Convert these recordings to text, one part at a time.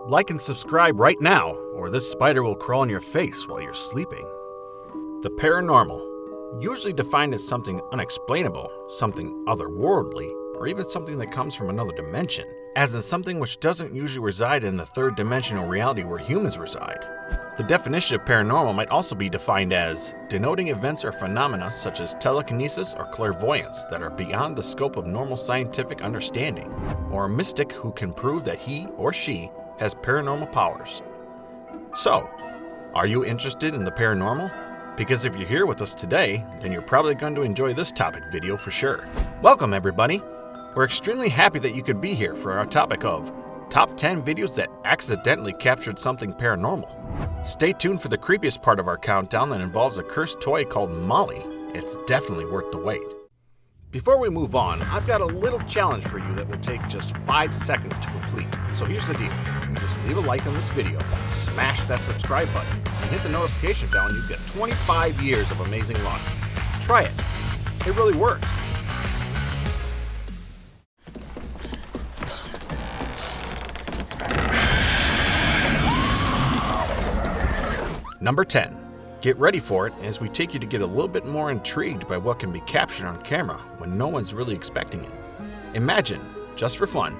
Like and subscribe right now, or this spider will crawl in your face while you're sleeping. The paranormal, usually defined as something unexplainable, something otherworldly, or even something that comes from another dimension, as in something which doesn't usually reside in the third dimensional reality where humans reside. The definition of paranormal might also be defined as denoting events or phenomena such as telekinesis or clairvoyance that are beyond the scope of normal scientific understanding, or a mystic who can prove that he or she has paranormal powers. So, are you interested in the paranormal? Because if you're here with us today, then you're probably going to enjoy this topic video for sure. Welcome everybody! We're extremely happy that you could be here for our topic of Top 10 Videos That Accidentally Captured Something Paranormal. Stay tuned for the creepiest part of our countdown that involves a cursed toy called Molly. It's definitely worth the wait. Before we move on, I've got a little challenge for you that will take just 5 seconds to complete. So here's the deal. You just leave a like on this video, smash that subscribe button, and hit the notification bell and you get 25 years of amazing luck. Try it. It really works. Number 10. Get ready for it as we take you to get a little bit more intrigued by what can be captured on camera when no one's really expecting it. Imagine, just for fun,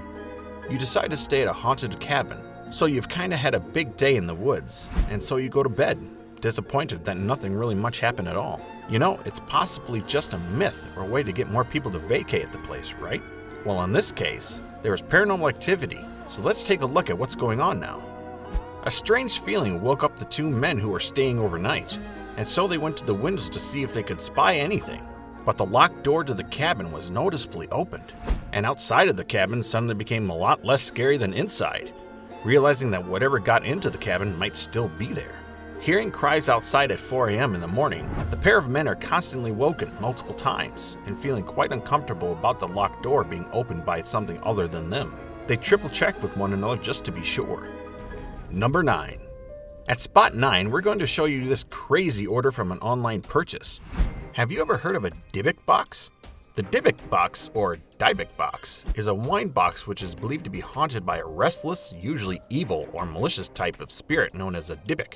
you decide to stay at a haunted cabin, so you've kinda had a big day in the woods, and so you go to bed, disappointed that nothing really much happened at all. You know, it's possibly just a myth or a way to get more people to vacate the place, right? Well, in this case, there is paranormal activity, so let's take a look at what's going on now. A strange feeling woke up the two men who were staying overnight, and so they went to the windows to see if they could spy anything. But the locked door to the cabin was noticeably opened, and outside of the cabin suddenly became a lot less scary than inside, realizing that whatever got into the cabin might still be there. Hearing cries outside at 4 a.m. in the morning, the pair of men are constantly woken multiple times and feeling quite uncomfortable about the locked door being opened by something other than them. They triple checked with one another just to be sure. Number 9. At spot 9, we're going to show you this crazy order from an online purchase. Have you ever heard of a Dybbuk box? The Dybbuk box, or Dybbuk box, is a wine box which is believed to be haunted by a restless, usually evil or malicious type of spirit known as a Dybbuk.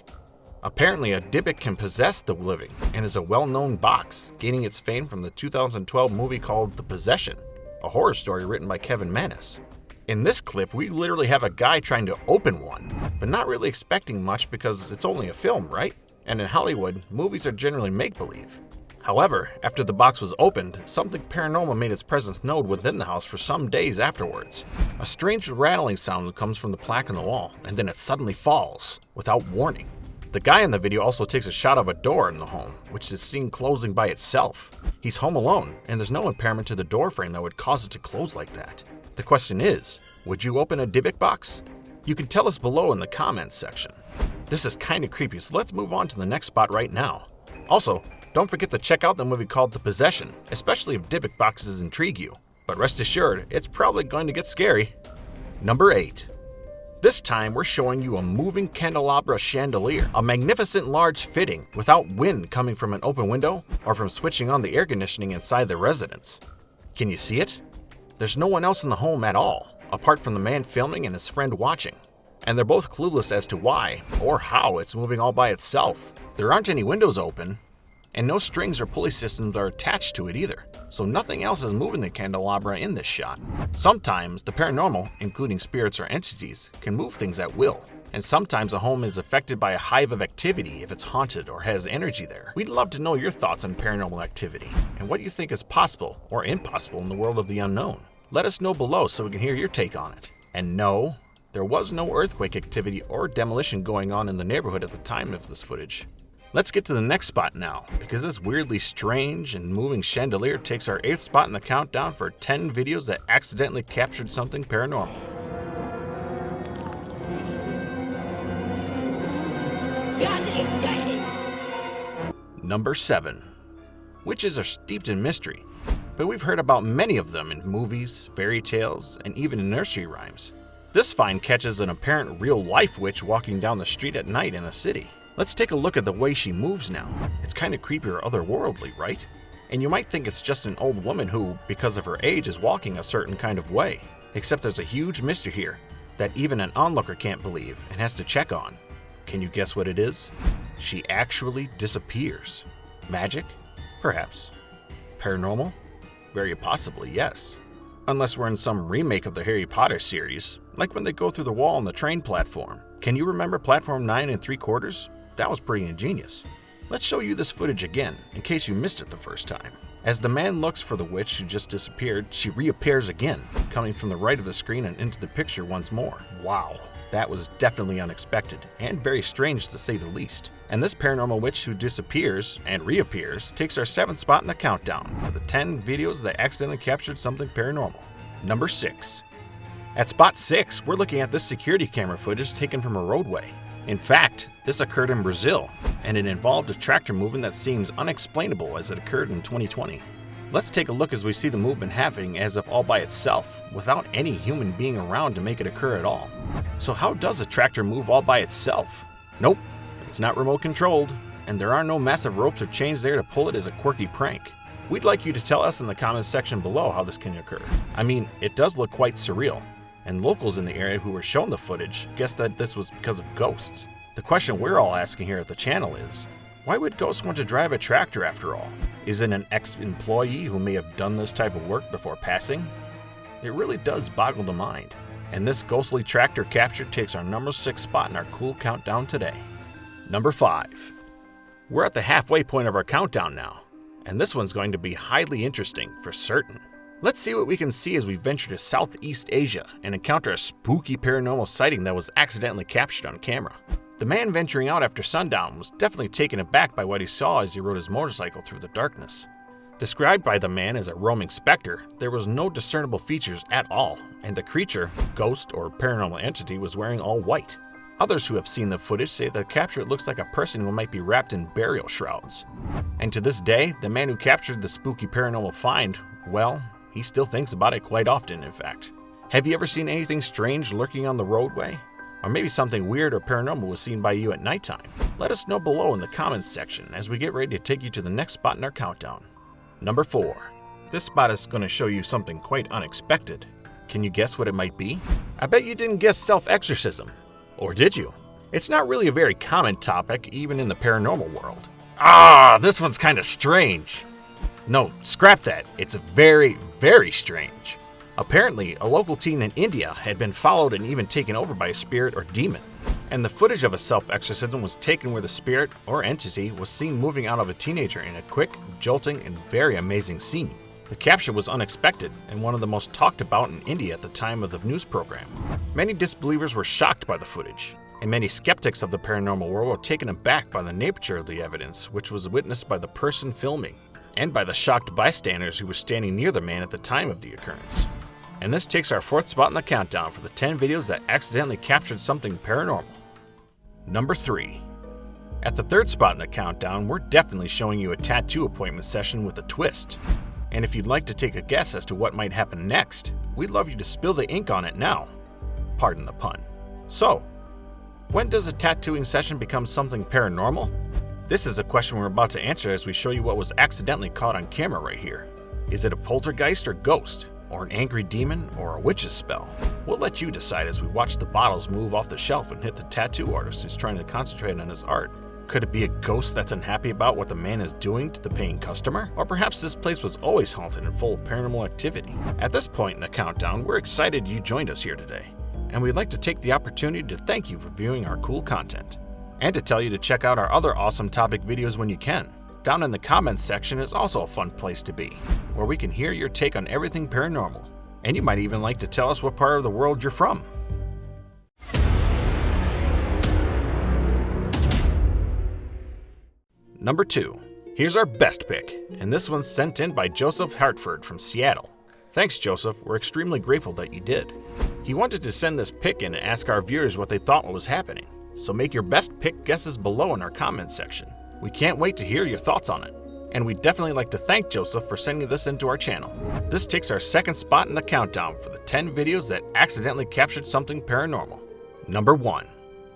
Apparently, a Dybbuk can possess the living and is a well-known box, gaining its fame from the 2012 movie called The Possession, a horror story written by Kevin Manis. In this clip, we literally have a guy trying to open one, but not really expecting much because it's only a film, right? And in Hollywood, movies are generally make-believe. However, after the box was opened, something paranormal made its presence known within the house for some days afterwards. A strange rattling sound comes from the plaque on the wall, and then it suddenly falls, without warning. The guy in the video also takes a shot of a door in the home, which is seen closing by itself. He's home alone, and there's no impairment to the door frame that would cause it to close like that. The question is, would you open a Dybbuk box? You can tell us below in the comments section. This is kinda creepy, so let's move on to the next spot right now. Also, don't forget to check out the movie called The Possession, especially if Dybbuk boxes intrigue you. But rest assured, it's probably going to get scary. Number 8. This time we're showing you a moving candelabra chandelier, a magnificent large fitting without wind coming from an open window or from switching on the air conditioning inside the residence. Can you see it? There's no one else in the home at all, apart from the man filming and his friend watching. And they're both clueless as to why or how it's moving all by itself. There aren't any windows open, and no strings or pulley systems are attached to it either, so nothing else is moving the candelabra in this shot. Sometimes the paranormal, including spirits or entities, can move things at will. And sometimes a home is affected by a hive of activity if it's haunted or has energy there. We'd love to know your thoughts on paranormal activity and what you think is possible or impossible in the world of the unknown. Let us know below so we can hear your take on it. And no, there was no earthquake activity or demolition going on in the neighborhood at the time of this footage. Let's get to the next spot now, because this weirdly strange and moving chandelier takes our 8th spot in the countdown for 10 videos that accidentally captured something paranormal. Number 7. Witches are steeped in mystery, but we've heard about many of them in movies, fairy tales, and even in nursery rhymes. This find catches an apparent real-life witch walking down the street at night in a city. Let's take a look at the way she moves now. It's kind of creepy or otherworldly, right? And you might think it's just an old woman who, because of her age, is walking a certain kind of way. Except there's a huge mystery here. that even an onlooker can't believe and has to check on. Can you guess what it is? She actually disappears. Magic? Perhaps. Paranormal? Very possibly, yes. Unless we're in some remake of the Harry Potter series, like when they go through the wall on the train platform. Can you remember platform 9 3/4? That was pretty ingenious. Let's show you this footage again, in case you missed it the first time. As the man looks for the witch who just disappeared, she reappears again, coming from the right of the screen and into the picture once more. Wow, that was definitely unexpected, and very strange to say the least. And this paranormal witch who disappears and reappears takes our 7th spot in the countdown for the 10 videos that accidentally captured something paranormal. Number 6. At spot 6, we're looking at this security camera footage taken from a roadway. In fact, this occurred in Brazil, and it involved a tractor movement that seems unexplainable as it occurred in 2020. Let's take a look as we see the movement happening as if all by itself, without any human being around to make it occur at all. So how does a tractor move all by itself? Nope, it's not remote controlled, and there are no massive ropes or chains there to pull it as a quirky prank. We'd like you to tell us in the comments section below how this can occur. I mean, it does look quite surreal, and locals in the area who were shown the footage guessed that this was because of ghosts. The question we're all asking here at the channel is, why would ghosts want to drive a tractor after all? Is it an ex-employee who may have done this type of work before passing? It really does boggle the mind. And this ghostly tractor capture takes our number 6 spot in our cool countdown today. Number 5. We're at the halfway point of our countdown now, and this one's going to be highly interesting for certain. Let's see what we can see as we venture to Southeast Asia and encounter a spooky paranormal sighting that was accidentally captured on camera. The man venturing out after sundown was definitely taken aback by what he saw as he rode his motorcycle through the darkness. Described by the man as a roaming specter, there was no discernible features at all, and the creature, ghost, or paranormal entity was wearing all white. Others who have seen the footage say the capture looks like a person who might be wrapped in burial shrouds. And to this day, the man who captured the spooky paranormal find, well, he still thinks about it quite often, in fact. Have you ever seen anything strange lurking on the roadway? Or maybe something weird or paranormal was seen by you at nighttime? Let us know below in the comments section as we get ready to take you to the next spot in our countdown. Number 4. This spot is going to show you something quite unexpected. Can you guess what it might be? I bet you didn't guess self-exorcism. Or did you? It's not really a very common topic, even in the paranormal world. This one's kind of strange. No, scrap that. It's very, very strange. Apparently, a local teen in India had been followed and even taken over by a spirit or demon. And the footage of a self-exorcism was taken where the spirit or entity was seen moving out of a teenager in a quick, jolting, and very amazing scene. The capture was unexpected and one of the most talked about in India at the time of the news program. Many disbelievers were shocked by the footage, and many skeptics of the paranormal world were taken aback by the nature of the evidence, which was witnessed by the person filming, and by the shocked bystanders who were standing near the man at the time of the occurrence. And this takes our 4th spot in the countdown for the 10 videos that accidentally captured something paranormal. Number 3. At the 3rd spot in the countdown, we're definitely showing you a tattoo appointment session with a twist. And if you'd like to take a guess as to what might happen next, we'd love you to spill the ink on it now. Pardon the pun. So, when does a tattooing session become something paranormal? This is a question we're about to answer as we show you what was accidentally caught on camera right here. Is it a poltergeist or ghost? Or an angry demon, or a witch's spell? We'll let you decide as we watch the bottles move off the shelf and hit the tattoo artist who's trying to concentrate on his art. Could it be a ghost that's unhappy about what the man is doing to the paying customer? Or perhaps this place was always haunted and full of paranormal activity? At this point in the countdown, we're excited you joined us here today, and we'd like to take the opportunity to thank you for viewing our cool content, and to tell you to check out our other awesome topic videos when you can. Down in the comments section is also a fun place to be, where we can hear your take on everything paranormal. And you might even like to tell us what part of the world you're from. Number 2. Here's our best pick, and this one's sent in by Joseph Hartford from Seattle. Thanks, Joseph. We're extremely grateful that you did. He wanted to send this pick in and ask our viewers what they thought was happening. So make your best pick guesses below in our comments section. We can't wait to hear your thoughts on it. And we'd definitely like to thank Joseph for sending this into our channel. This takes our 2nd spot in the countdown for the 10 videos that accidentally captured something paranormal. Number 1.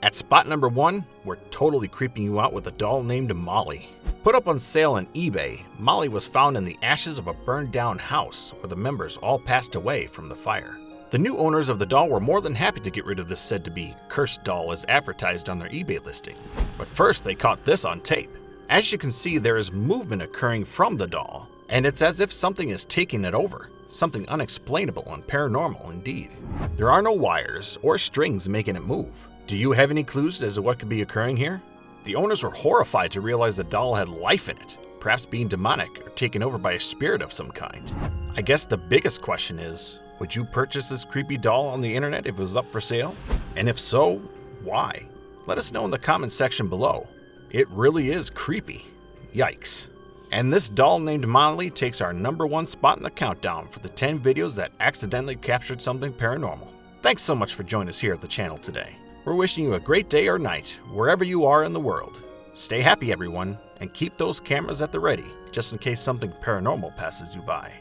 At spot number 1, we're totally creeping you out with a doll named Molly. Put up on sale on eBay, Molly was found in the ashes of a burned down house where the members all passed away from the fire. The new owners of the doll were more than happy to get rid of this said-to-be cursed doll as advertised on their eBay listing. But first they caught this on tape. As you can see, there is movement occurring from the doll, and it's as if something is taking it over. Something unexplainable and paranormal indeed. There are no wires or strings making it move. Do you have any clues as to what could be occurring here? The owners were horrified to realize the doll had life in it, perhaps being demonic or taken over by a spirit of some kind. I guess the biggest question is, would you purchase this creepy doll on the internet if it was up for sale? And if so, why? Let us know in the comments section below. It really is creepy. Yikes. And this doll named Molly takes our #1 spot in the countdown for the 10 videos that accidentally captured something paranormal. Thanks so much for joining us here at the channel today. We're wishing you a great day or night, wherever you are in the world. Stay happy everyone, and keep those cameras at the ready, just in case something paranormal passes you by.